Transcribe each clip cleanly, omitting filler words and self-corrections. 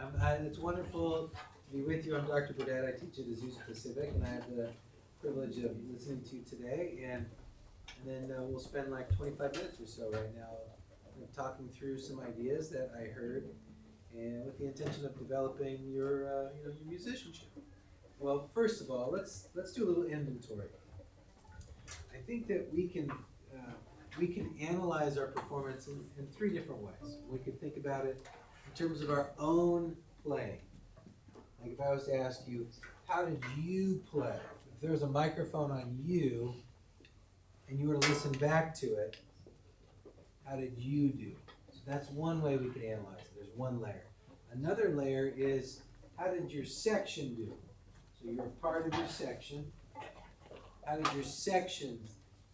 It's wonderful to be with you. I'm Dr. Burdett. I teach at Azusa Pacific, and I have the privilege of listening to you today. And then we'll spend like 25 minutes or so right now talking through some ideas that I heard, and with the intention of developing your musicianship. Well, first of all, let's do a little inventory. I think that we can analyze our performance in three different ways. We can think about it in terms of our own playing. Like if I was to ask you, how did you play? If there was a microphone on you and you were to listen back to it, how did you do? So that's one way we could analyze it. There's one layer. Another layer is, how did your section do? So you're a part of your section. How did your section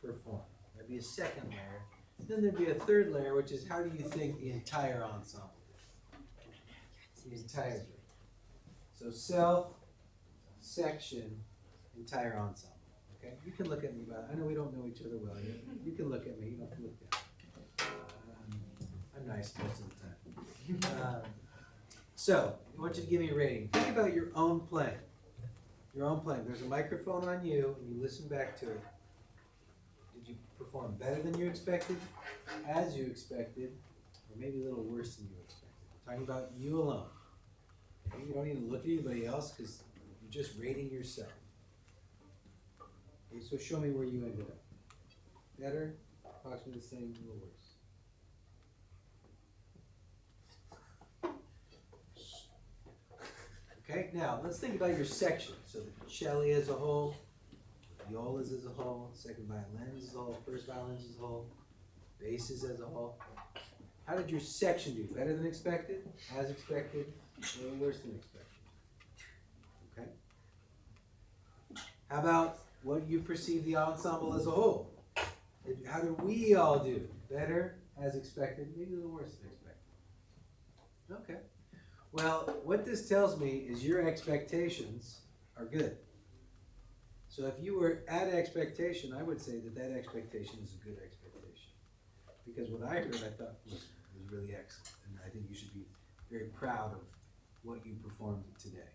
perform? There'd be a second layer. Then there'd be a third layer, which is, how do you think the entire ensemble did? The entire group. So self, section, entire ensemble. Okay? You can look at me, but I know we don't know each other well yet. You can look at me. You don't have to look down. I'm nice most of the time. So, I want you to give me a rating. Think about your own playing. Your own playing. There's a microphone on you, and you listen back to it. Did you perform better than you expected, as you expected, or maybe a little worse than you expected? We're talking about you alone. Okay? You don't need to look at anybody else because you're just rating yourself. Okay, so show me where you ended up. Better, approximately the same, a little worse. Okay, now let's think about your section. So the cello as a whole, violas as a whole, second violins as a whole, first violins as a whole, basses as a whole. How did your section do? Better than expected? As expected? Or worse than expected? Okay. How about what you perceive the ensemble as a whole? How do we all do? Better, as expected, maybe a little worse than expected. Okay. Well, what this tells me is your expectations are good. So if you were at expectation, I would say that expectation is a good expectation. Because what I heard, I thought was really excellent. And I think you should be very proud of what you performed today.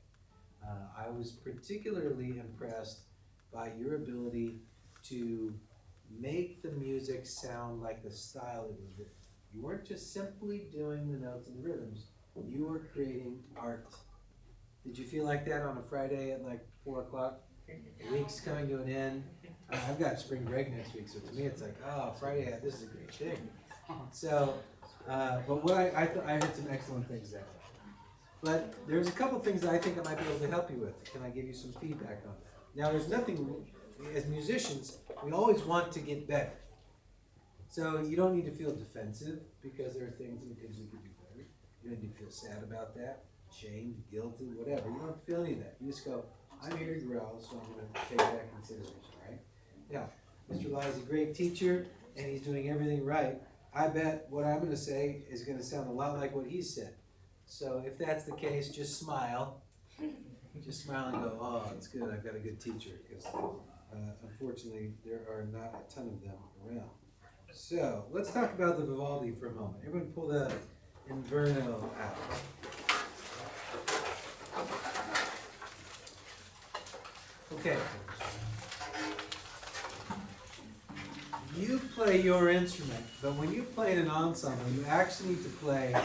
I was particularly impressed by your ability to make the music sound like the style it was written. You weren't just simply doing the notes and the rhythms. You were creating art. Did you feel like that on a Friday at like 4 o'clock? The week's coming to an end. I've got spring break next week, so to me it's like, oh, Friday, this is a great thing. So, but what I heard some excellent things there. But there's a couple things that I think I might be able to help you with. Can I give you some feedback on that? Now, there's nothing, as musicians, we always want to get better. So you don't need to feel defensive because there are things we could do better. You don't need to feel sad about that, shamed, guilty, whatever. You don't have to feel any of that. You just go, I'm here to grow, so I'm going to take that into consideration, right? Now, Mr. Lai is a great teacher, and he's doing everything right. I bet what I'm going to say is going to sound a lot like what he said. So if that's the case, just smile. Just smile and go, oh, it's good, I've got a good teacher. Because unfortunately, there are not a ton of them around. So let's talk about the Vivaldi for a moment. Everyone pull the Inverno out. Okay. You play your instrument, but when you play in an ensemble, you actually need to play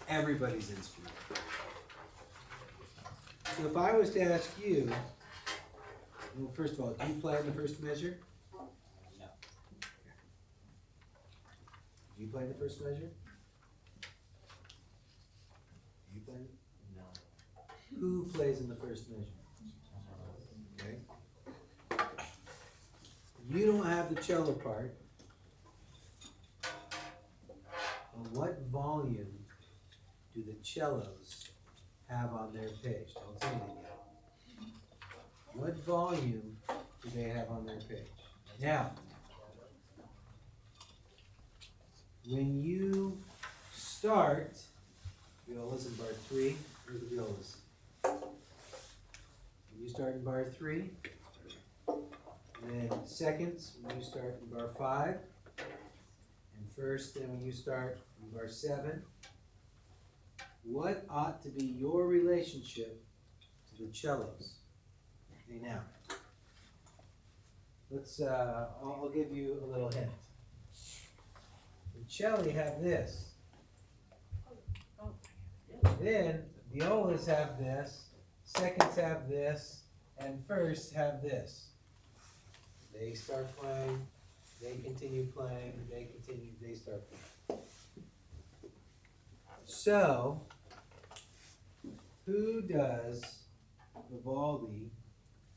everybody's instrument. So if I was to ask you, well, first of all, do you play in the first measure? No. Do you play in the first measure? Do you play? No. Who plays in the first measure? Okay. You don't have the cello part. What volume do the cellos have on their page? Don't say anything yet. What volume do they have on their page? Now, when you start, violas in bar 3, where are the violas? When you start in bar 3, and then seconds, when you start in bar 5, and first, then when you start in bar 7, what ought to be your relationship to the cellos? Okay, now, let's, I'll give you a little hint. The celli have this. Then violas have this, seconds have this, and firsts have this. They start playing, they continue playing, they start playing. So, who does Vivaldi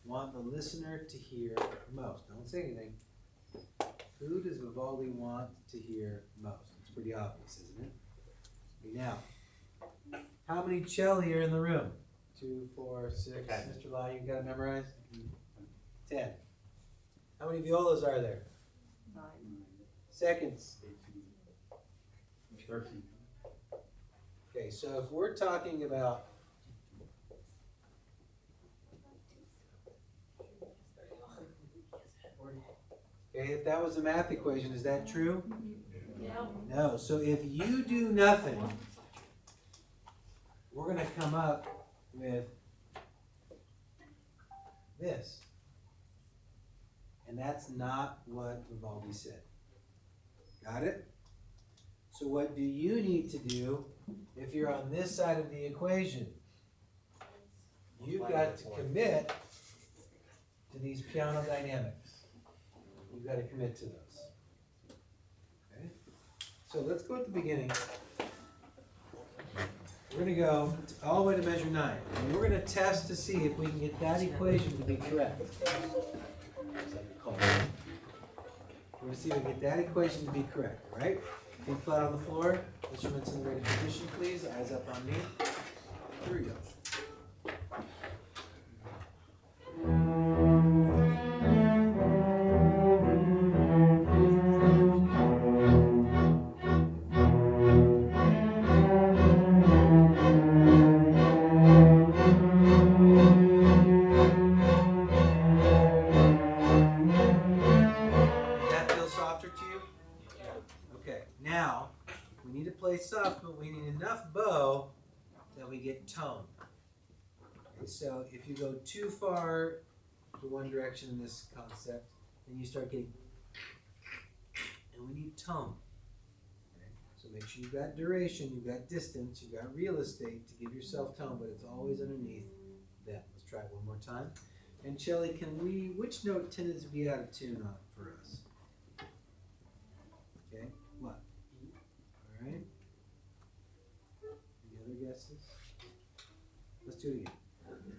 want the listener to hear most? Don't say anything. Who does Vivaldi want to hear most? It's pretty obvious, isn't it? Now, how many celli are in the room? 2, 4, 6. Mr. Law, you got to memorize? 10. How many violas are there? 9. Seconds? 13. Okay, so if we're talking about okay, if that was a math equation, is that true? Yeah. No. So if you do nothing, we're going to come up with this. And that's not what Vivaldi said. Got it? So what do you need to do if you're on this side of the equation? You've got to commit to these piano dynamics. You've got to commit to those. Okay? So let's go at the beginning. We're going to go all the way to measure 9. And we're going to test to see if we can get that equation to be correct. We're going to see if we can get that equation to be correct, all right? Feet flat on the floor, instruments in the ready position, please. Eyes up on me. Here we go. That feel softer to you? Okay, now we need to play soft, but we need enough bow that we get tone. Okay, so if you go too far to one direction in this concept, then you start getting, and we need tone. Okay, so make sure you've got duration, you've got distance, you've got real estate to give yourself tone, but it's always underneath them. Let's try it one more time. And Shelly, which note tended to be out of tune on for us? Okay, what? All right. Any other guesses? Let's do it again.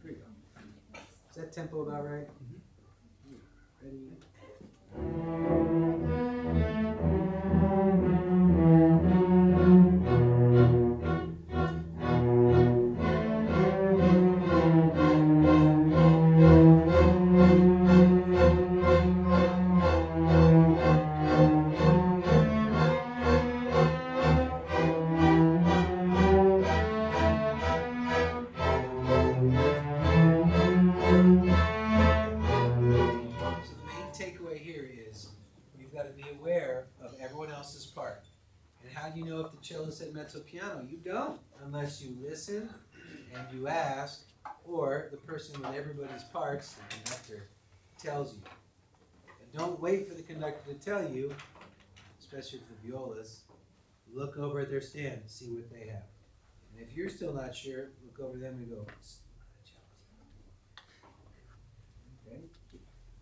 Here we go. Is that tempo about right? Ready? Cello said mezzo piano. You don't, unless you listen and you ask, or the person with everybody's parts, the conductor, tells you. And don't wait for the conductor to tell you, especially for the violas. Look over at their stand, see what they have. And if you're still not sure, look over them and go, it's not a cello. Okay?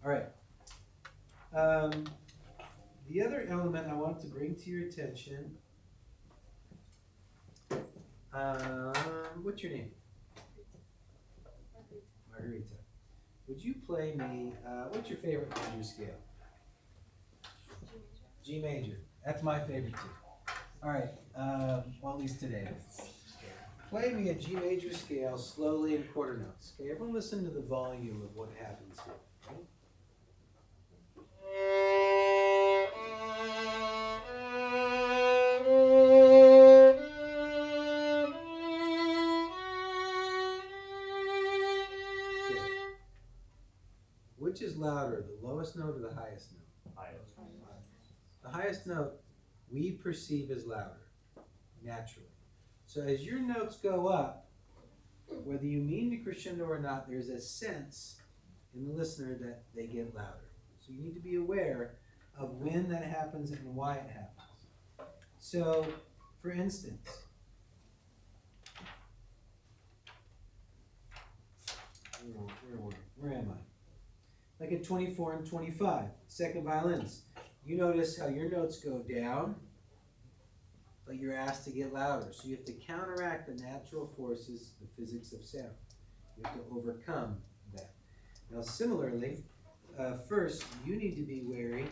All right. The other element I want to bring to your attention. What's your name? Margarita. Would you play me, what's your favorite major scale? G major. That's my favorite too. All right, well at least today. Play me a G major scale slowly in quarter notes. Okay, everyone listen to the volume of what happens here. Okay? Which is louder, the lowest note or the highest note? Highest. The highest note we perceive as louder, naturally. So as your notes go up, whether you mean to crescendo or not, there's a sense in the listener that they get louder. So you need to be aware of when that happens and why it happens. So, for instance, where am I? Like at 24 and 25, second violins. You notice how your notes go down, but you're asked to get louder. So you have to counteract the natural forces, the physics of sound. You have to overcome that. Now similarly, first, you need to be wary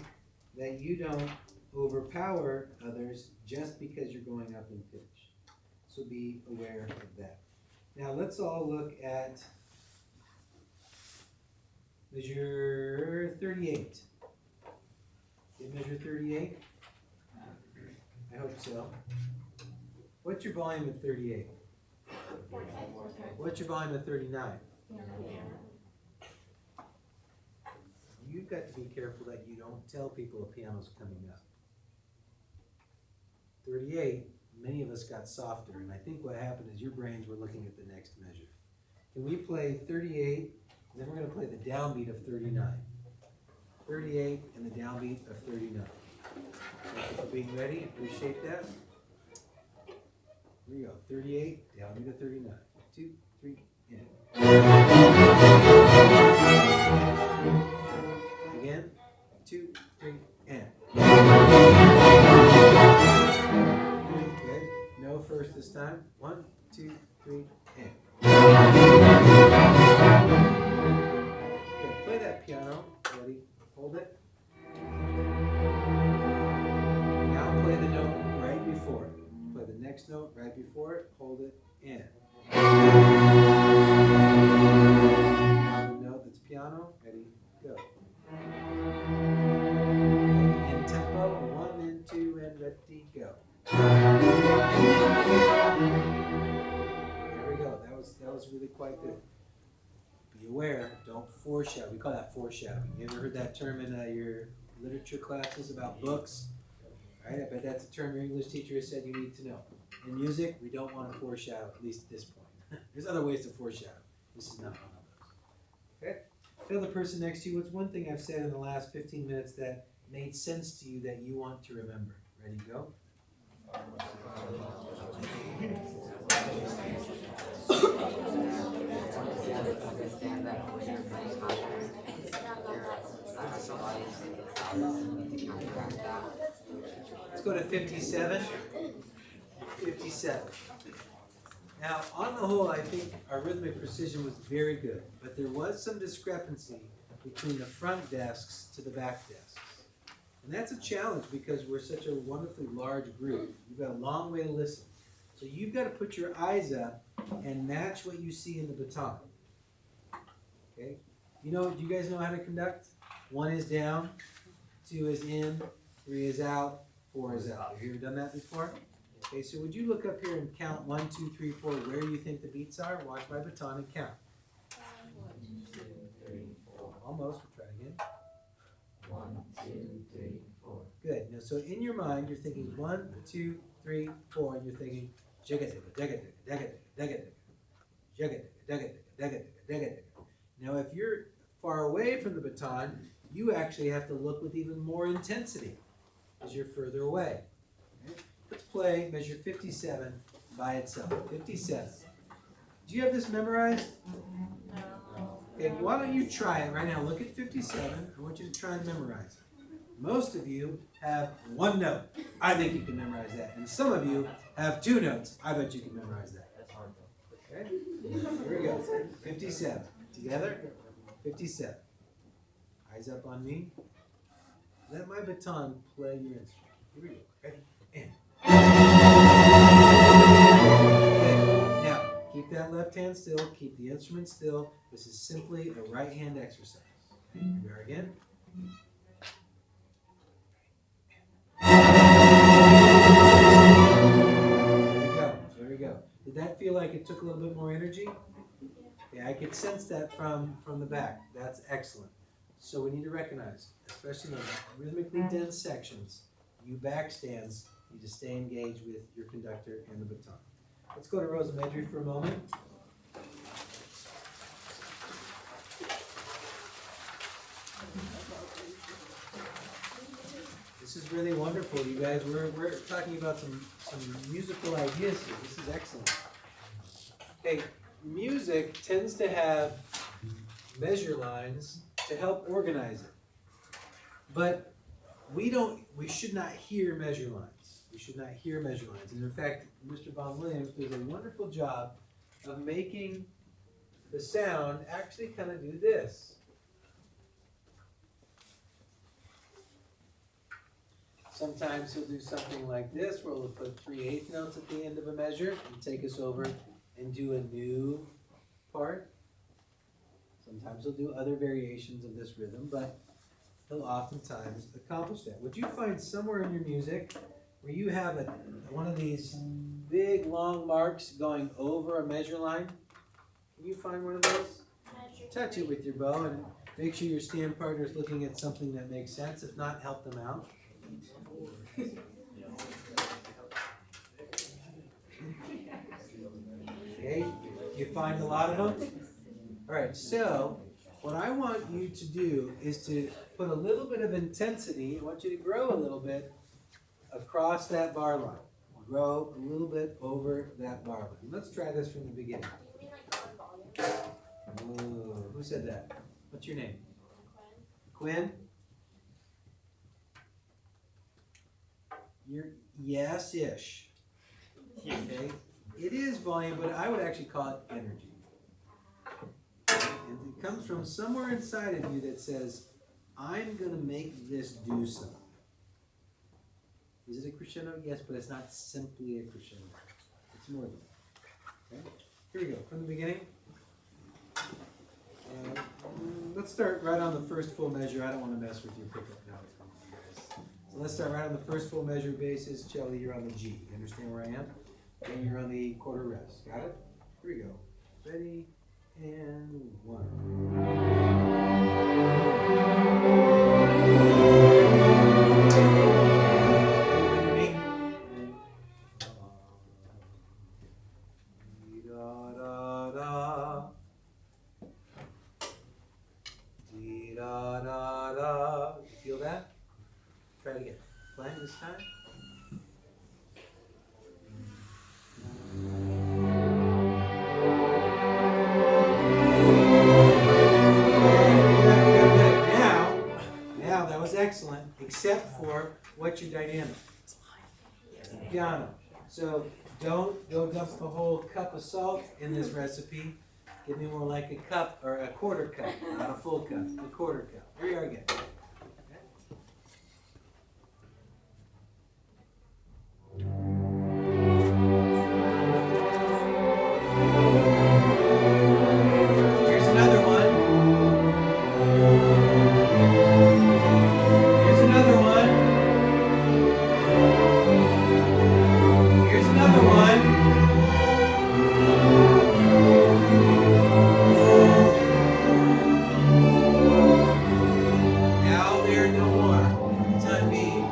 that you don't overpower others just because you're going up in pitch. So be aware of that. Now let's all look at measure 38. Did measure 38? I hope so. What's your volume at 38? What's your volume at 39? You've got to be careful that you don't tell people a piano's coming up. 38, many of us got softer, and I think what happened is your brains were looking at the next measure. Can we play 38, and then we're going to play the downbeat of 39. 38 and the downbeat of 39. Thank you for being ready. Appreciate that. Here we go. 38, downbeat of 39. 2, 3, and. Again. 2, 3, and. Good. No first this time. 1, 2, 3, and. Good. Play that piano. Ready? Hold it. Now play the note right before it. Play the next note right before it. Hold it. And. Now the note that's piano. Ready? Go. In tempo. 1 and 2 and ready. Go. There we go. That was really quite good. Be aware, don't foreshadow. We call that foreshadowing. You ever heard that term in your literature classes about books? Right? I bet that's a term your English teacher has said you need to know. In music, we don't want to foreshadow, at least at this point. There's other ways to foreshadow. This is not one of those. Okay? Tell the person next to you, what's one thing I've said in the last 15 minutes that made sense to you that you want to remember? Ready, go? Let's go to 57. 57. Now, on the whole, I think our rhythmic precision was very good, but there was some discrepancy between the front desks to the back desks. And that's a challenge because we're such a wonderfully large group. You've got a long way to listen. So you've got to put your eyes up and match what you see in the baton. Okay? Do you guys know how to conduct? 1 is down, 2 is in, 3 is out, 4 is out. Have you ever done that before? Okay, so would you look up here and count 1, 2, 3, 4, where you think the beats are? Watch my baton and count. 1, 2, 3, 4. Almost. We'll try again. 1, 2, 3, 4. Good. Now, so in your mind, you're thinking 1, 2, 3, 4, and you're thinking Now, if you're far away from the baton, you actually have to look with even more intensity as you're further away. Okay? Let's play measure 57 by itself. 57. Do you have this memorized? Okay, why don't you try it right now? Look at 57. I want you to try and memorize it. Most of you have 1 note. I think you can memorize that. And some of you have 2 notes. I bet you can memorize that. That's hard though. Okay? Here we go. 57. Together? 57. Eyes up on me. Let my baton play your instrument. Here we go. Ready? And. Okay. Now, keep that left hand still. Keep the instrument still. This is simply a right hand exercise. Here we are again. There we go. Did that feel like it took a little bit more energy? Yeah, I could sense that from the back. That's excellent. So we need to recognize, especially in the rhythmically dense sections, you backstands need to stay engaged with your conductor and the baton. Let's go to Rosementary for a moment. This is really wonderful, you guys. We're talking about some musical ideas here. This is excellent. Okay, music tends to have measure lines to help organize it. But we should not hear measure lines. We should not hear measure lines. And in fact, Mr. Von Williams does a wonderful job of making the sound actually kind of do this. Sometimes he'll do something like this, where he'll put 3/8 notes at the end of a measure and take us over and do a new part. Sometimes he'll do other variations of this rhythm, but he'll oftentimes accomplish that. Would you find somewhere in your music where you have one of these big long marks going over a measure line? Can you find one of those? Touch it with your bow and make sure your stand partner is looking at something that makes sense. If not, help them out. Okay, you find a lot of them? All right, so what I want you to do is to put a little bit of intensity. I want you to grow a little bit across that bar line. Grow a little bit over that bar line. Let's try this from the beginning. Ooh, who said that? What's your name? Quinn? You're yes-ish. Okay? It is volume, but I would actually call it energy. And it comes from somewhere inside of you that says, I'm going to make this do something. Is it a crescendo? Yes, but it's not simply a crescendo. It's more than that. Okay? Here we go. From the beginning. Let's start right on the first full measure. I don't want to mess with your pickup now. So let's start right on the first full measure basis. Shelly, you're on the G. You understand where I am? And you're on the quarter rest. Got it? Here we go. Ready? And 1. You feel that? Try it again. Playing this time. Now that was excellent, except for what's your dynamic? Piano. So don't go dump the whole cup of salt in this recipe. Give me more like a cup or a quarter cup, not a full cup, a quarter cup. Here we are again. Here's another one. Here's another one. Here's another one. Now there are no more for the time being.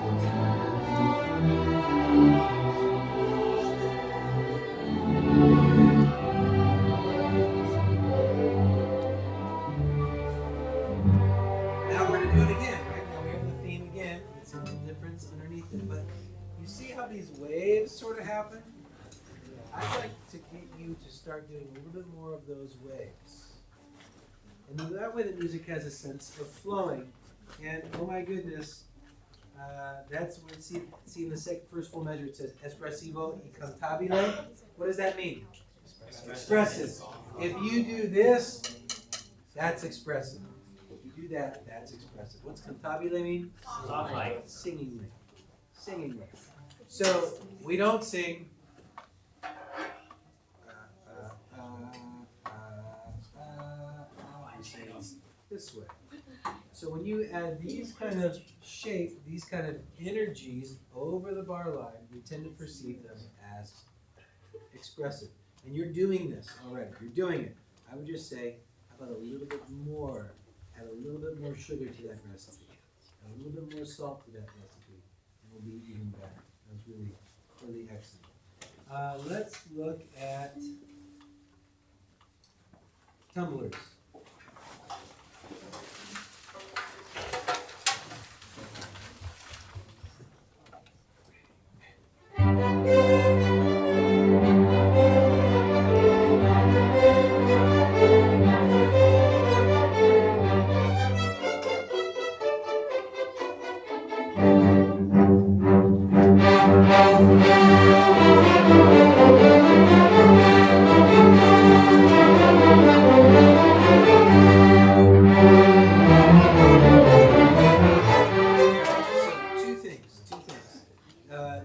Now we're going to do it again, right? Now we have the theme again. It's a little difference underneath it, but you see how these waves sort of happen? I'd like to get you to start doing a little bit more of those waves. And that way the music has a sense of flowing. And oh my goodness, that's what see in the first full measure it says espressivo y cantabile. What does that mean? Expressive. If you do this, that's expressive. If you do that, that's expressive. What's cantabile mean? Singingly. Singingly. So we don't sing. We sing this way. So when you add these kind of shapes, these kind of energies over the bar line, we tend to perceive them as expressive. And you're doing this already. You're doing it. I would just say, how about a little bit more? Add a little bit more sugar to that recipe. Add a little bit more salt to that recipe. And we'll be even better. That's really, really excellent. Let's look at tumblers.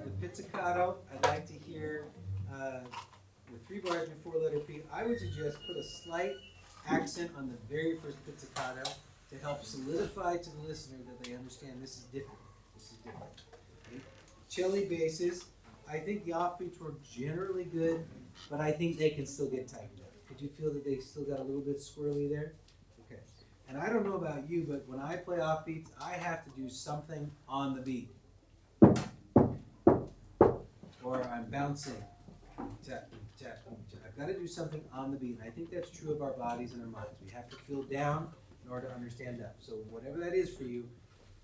The pizzicato, I'd like to hear the 3 bars before letter P. I would suggest put a slight accent on the very first pizzicato to help solidify to the listener that they understand this is different. This is different. Okay? Cello basses, I think the offbeats were generally good, but I think they can still get tightened up. Could you feel that they still got a little bit squirrely there? Okay. And I don't know about you, but when I play offbeats, I have to do something on the beat. Or I'm bouncing. Tap, tap, tap. I've got to do something on the beat. And I think that's true of our bodies and our minds. We have to feel down in order to understand up. So whatever that is for you,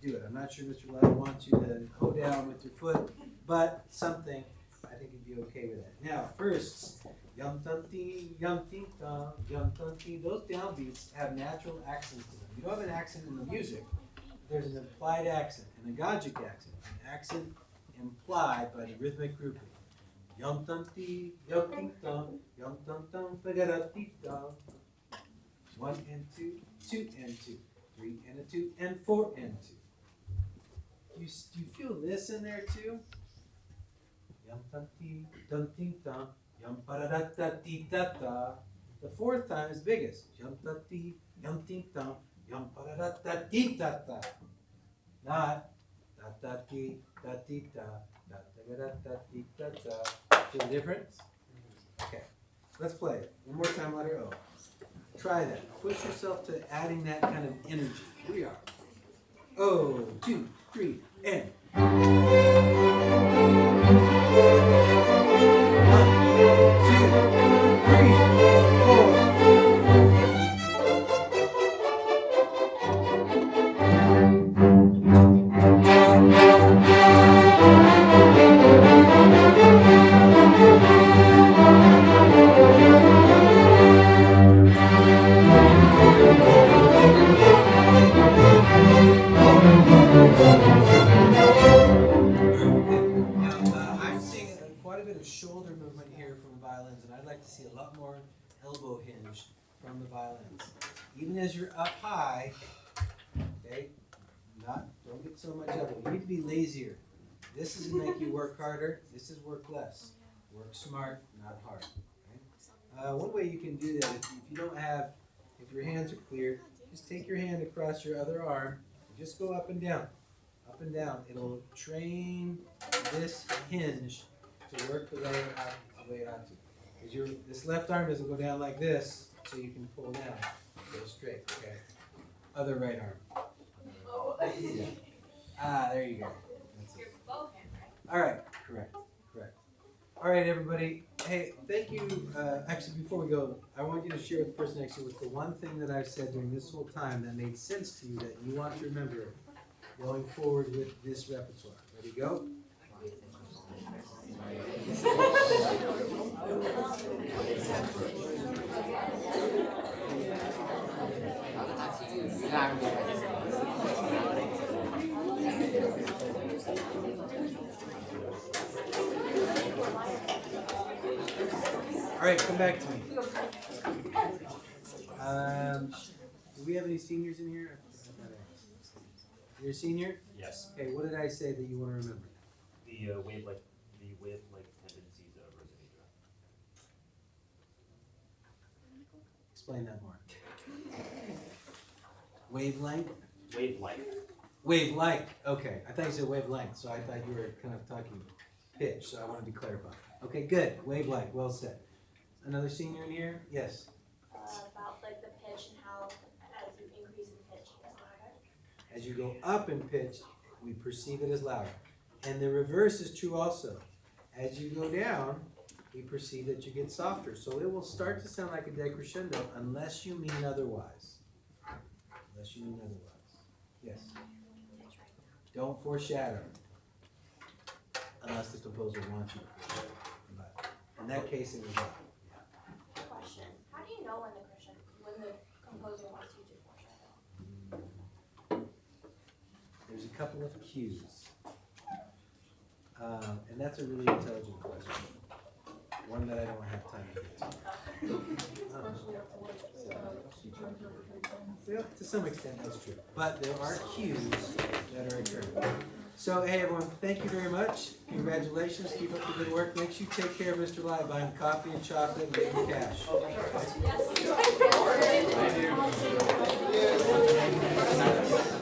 do it. I'm not sure Mr. Levy wants you to hoe down with your foot, but something, I think you'd be okay with that. Now, first, yum tum tee, yum ting tum, yum tum tee. Those downbeats have natural accents to them. You don't have an accent in the music. There's an implied accent, an agogic accent, an accent implied by the rhythmic grouping. Yum tum tee, yum ting tum, yum tum tum, bagada tee tum. 1 and 2, 2 and 2, 3 and a 2, and 4 and 2. Do you feel this in there too? Yum tum tee, tum ting tum, yum parada tee ta ta. The 4th time is biggest. Yum tum tee, yum ting tum, yum parada tee ta ta. Not da da tee da tee ta, da da da da tee ta ta. Feel the difference? Okay, let's play it. One more time, letter O. Try that. Push yourself to adding that kind of energy. Here we are. O, 2, 3, and. 1, 2, 3, 4. Shoulder movement here from the violins, and I'd like to see a lot more elbow hinge from the violins. Even as you're up high, okay, don't get so much of it. You need to be lazier. This doesn't make you work harder. This is work less. Work smart, not hard. Okay? One way you can do that, if you don't have, if your hands are clear, just take your hand across your other arm and just go up and down. Up and down. It'll train this hinge to work the way it ought to. Because this left arm doesn't go down like this, so you can pull down. Go straight, okay? Other right arm. Yeah. There you go. That's it. All right, correct. All right, everybody. Hey, thank you. Actually, before we go, I want you to share with the person next to you what's the one thing that I've said during this whole time that made sense to you that you want to remember going forward with this repertoire. Ready, go? All right, come back to me. Do we have any seniors in here? You're a senior? Yes. Okay, what did I say that you want to remember? The wave-like tendencies of Rosanita. Explain that more. Wavelength? Wave-like. Wave-like. Okay, I thought you said wavelength, so I thought you were kind of talking pitch, so I want to be clarified. Okay, good. Wave-like. Well said. Another senior in here? Yes. About like the pitch and how as you increase in pitch, it gets louder. As you go up in pitch, we perceive it as louder. And the reverse is true also. As you go down, we perceive that you get softer. So it will start to sound like a decrescendo unless you mean otherwise. Unless you mean otherwise. Yes. Don't foreshadow. Unless the composer wants you to foreshadow. But in that case, it was up. Question, how do you know when the composer wants you to foreshadow? There's a couple of cues. And that's a really intelligent question. One that I don't have time to get to. Yeah, to some extent, that's true. But there are cues that are occurring. So, hey everyone, thank you very much. Congratulations. Keep up the good work. Make sure you take care of Mr. Light. Buy him coffee and chocolate and give him cash. Yes.